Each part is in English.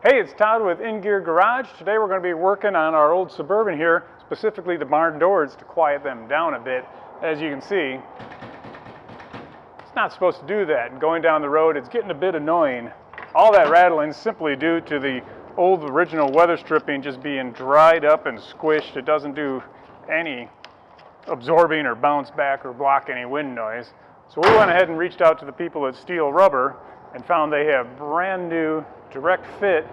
Hey, it's Todd with In Gear Garage. Today we're going to be working on our old Suburban here, specifically the barn doors to quiet them down a bit. As you can see, it's not supposed to do that. And going down the road, it's getting a bit annoying. All that rattling is simply due to the old original weather stripping just being dried up and squished. It doesn't do any absorbing or bounce back or block any wind noise. So we went ahead and reached out to the people at Steele Rubber and found they have brand new direct fit,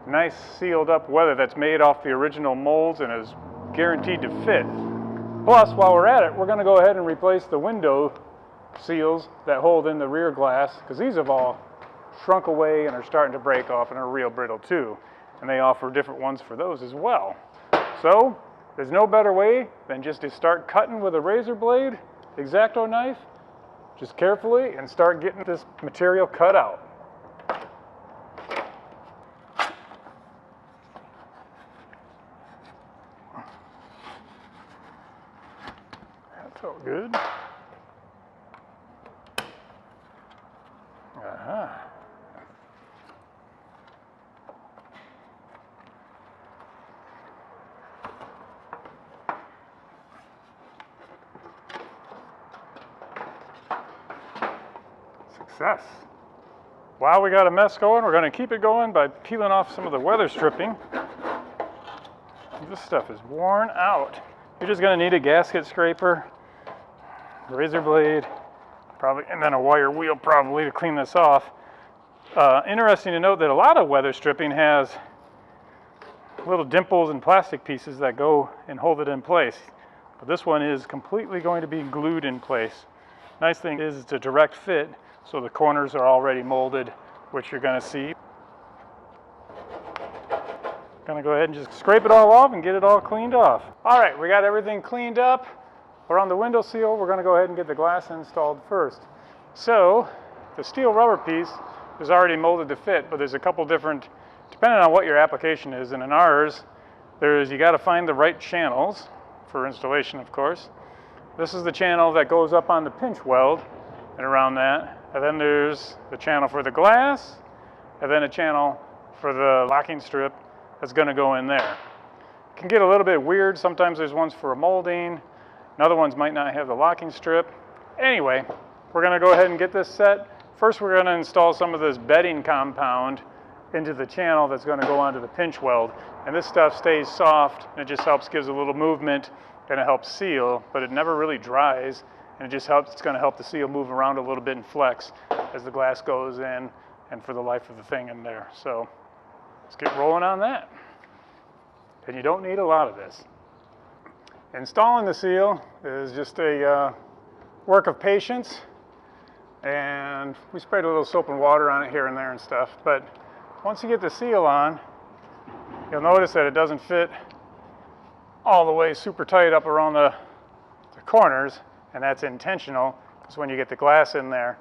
nice sealed up weather that's made off the original molds and is guaranteed to fit. Plus, while we're at it, we're going to go ahead and replace the window seals that hold in the rear glass, because these have all shrunk away and are starting to break off and are real brittle too. And they offer different ones for those as well. So there's no better way than just to start cutting with a razor blade, X-Acto knife, just carefully, and start getting this material cut out. That felt good. Success. While we got a mess going, we're going to keep it going by peeling off some of the weather stripping. This stuff is worn out. You're just going to need a gasket scraper, razor blade, probably, and then a wire wheel probably to clean this off. Interesting to note that a lot of weather stripping has little dimples and plastic pieces that go and hold it in place. But this one is completely going to be glued in place. Nice thing is it's a direct fit, so the corners are already molded, which you're going to see. Going to go ahead and just scrape it all off and get it all cleaned off. All right, we got everything cleaned up. We're on the window seal. We're going to go ahead and get the glass installed first. So the steel rubber piece is already molded to fit, but there's a couple different, depending on what your application is, and in ours, you got to find the right channels for installation, of course. This is the channel that goes up on the pinch weld and around that. And then there's the channel for the glass, and then a channel for the locking strip that's going to go in there. It can get a little bit weird. Sometimes there's ones for a molding, and other ones might not have the locking strip. Anyway, we're going to go ahead and get this set. First, we're going to install some of this bedding compound into the channel that's going to go onto the pinch weld. And this stuff stays soft, and it just gives a little movement, and it helps seal, but it never really dries. And it just helps, it's going to help the seal move around a little bit and flex as the glass goes in and for the life of the thing in there. So let's get rolling on that. And you don't need a lot of this. Installing the seal is just a work of patience. And we sprayed a little soap and water on it here and there and stuff. But once you get the seal on, you'll notice that it doesn't fit all the way super tight up around the corners. And that's intentional, because when you get the glass in there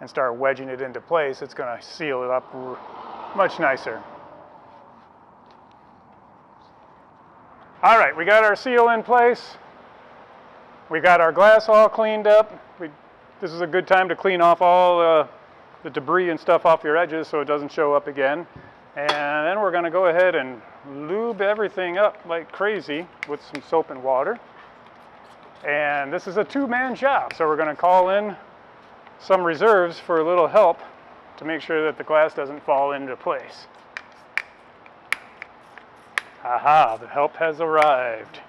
and start wedging it into place, it's going to seal it up much nicer. All right, we got our seal in place. We got our glass all cleaned up. This is a good time to clean off all the debris and stuff off your edges so it doesn't show up again. And then we're going to go ahead and lube everything up like crazy with some soap and water. And this is a two-man job, so we're going to call in some reserves for a little help to make sure that the glass doesn't fall into place. Aha, the help has arrived.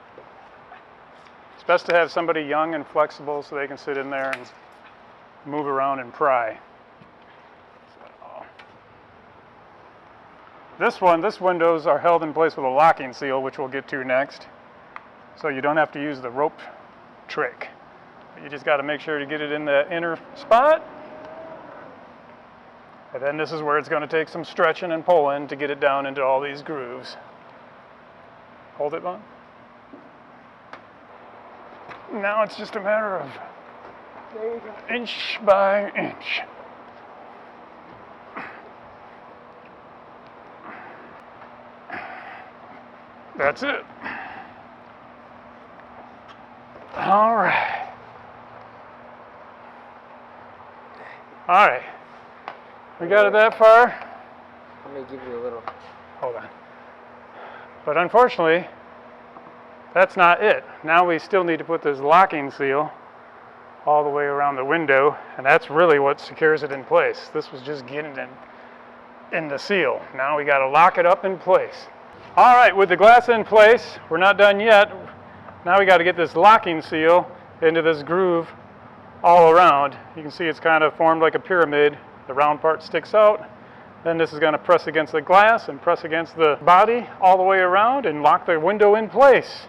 It's best to have somebody young and flexible so they can sit in there and move around and pry. These windows are held in place with a locking seal, which we'll get to next. So you don't have to use the rope trick. You just got to make sure to get it in the inner spot. And then this is where it's going to take some stretching and pulling to get it down into all these grooves. Hold it, Vaughn. Now it's just a matter of inch by inch. That's it. All right. All right. We got it that far. Let me give you a little Hold on. But unfortunately, that's not it. Now we still need to put this locking seal all the way around the window, and that's really what secures it in place. This was just getting it in the seal. Now we got to lock it up in place. All right, with the glass in place, we're not done yet. Now we got to get this locking seal into this groove all around. You can see it's kind of formed like a pyramid. The round part sticks out. Then this is going to press against the glass and press against the body all the way around and lock the window in place.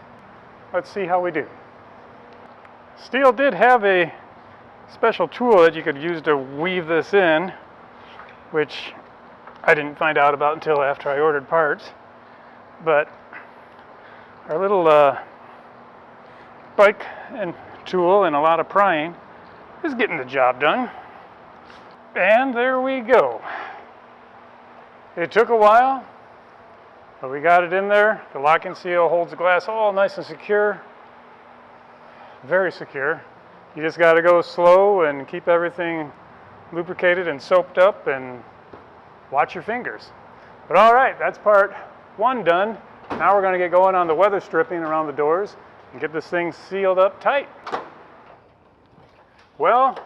Let's see how we do. Steele did have a special tool that you could use to weave this in, which I didn't find out about until after I ordered parts. But our little bike and tool and a lot of prying is getting the job done. And there we go. It took a while, but we got it in there. The locking seal holds the glass all nice and secure. Very secure. You just got to go slow and keep everything lubricated and soaped up and watch your fingers. But all right, that's part one done. Now we're going to get going on the weather stripping around the doors and get this thing sealed up tight. Well,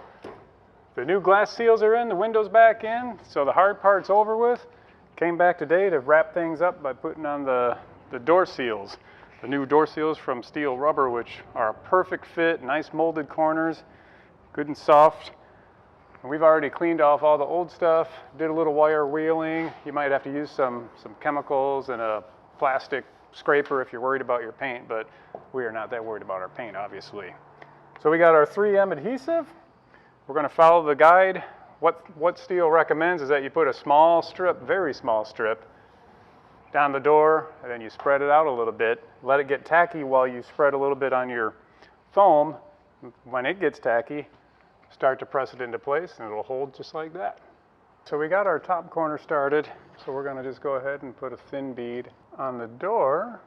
the new glass seals are in, the window's back in, so the hard part's over with. Came back today to wrap things up by putting on the door seals. The new door seals from Steele Rubber, which are a perfect fit, nice molded corners, good and soft. And we've already cleaned off all the old stuff, did a little wire wheeling. You might have to use some chemicals and a plastic scraper if you're worried about your paint, but we are not that worried about our paint, obviously. So we got our 3M adhesive. We're going to follow the guide. What Steele recommends is that you put a small strip, very small strip, down the door, and then you spread it out a little bit. Let it get tacky while you spread a little bit on your foam. When it gets tacky, start to press it into place, and it'll hold just like that. So we got our top corner started, so we're going to just go ahead and put a thin bead on the door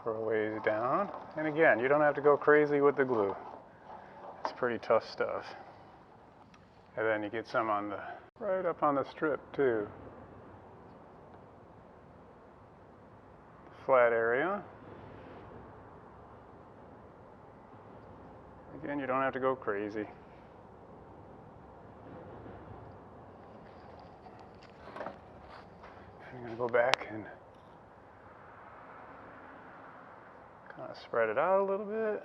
for a ways down. And again, you don't have to go crazy with the glue. It's pretty tough stuff. And then you get some on the, right up on the strip too. Flat area. Again, you don't have to go crazy. I'm going to go back and kind of spread it out a little bit.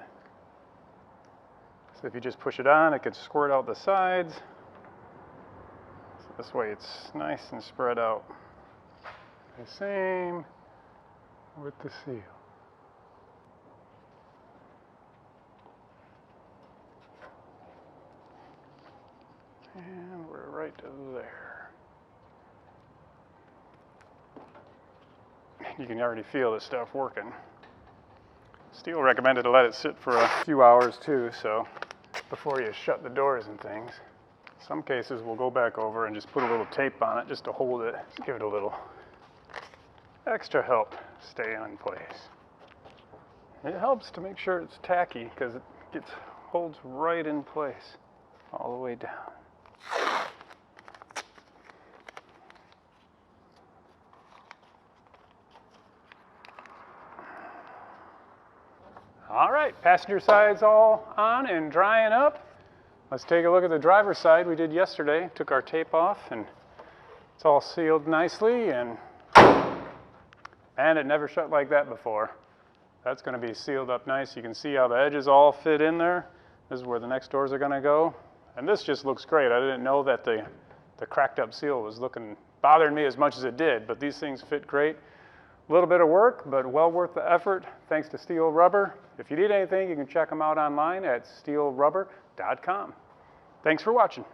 So if you just push it on, it can squirt out the sides. So this way it's nice and spread out. The same with the seal. And we're right there. You can already feel this stuff working. Steele recommended to let it sit for a few hours too, so before you shut the doors and things. Some cases we'll go back over and just put a little tape on it just to hold it, just give it a little extra help stay in place. It helps to make sure it's tacky because it holds right in place all the way down. All right, passenger side's all on and drying up. Let's take a look at the driver's side we did yesterday. Took our tape off and it's all sealed nicely, and it never shut like that before. That's going to be sealed up nice. You can see how the edges all fit in there. This is where the next doors are going to go. And this just looks great. I didn't know that the cracked up seal was bothering me as much as it did, but these things fit great. A little bit of work, but well worth the effort. Thanks to Steele Rubber. If you need anything, you can check them out online at steelerubber.com. Thanks for watching.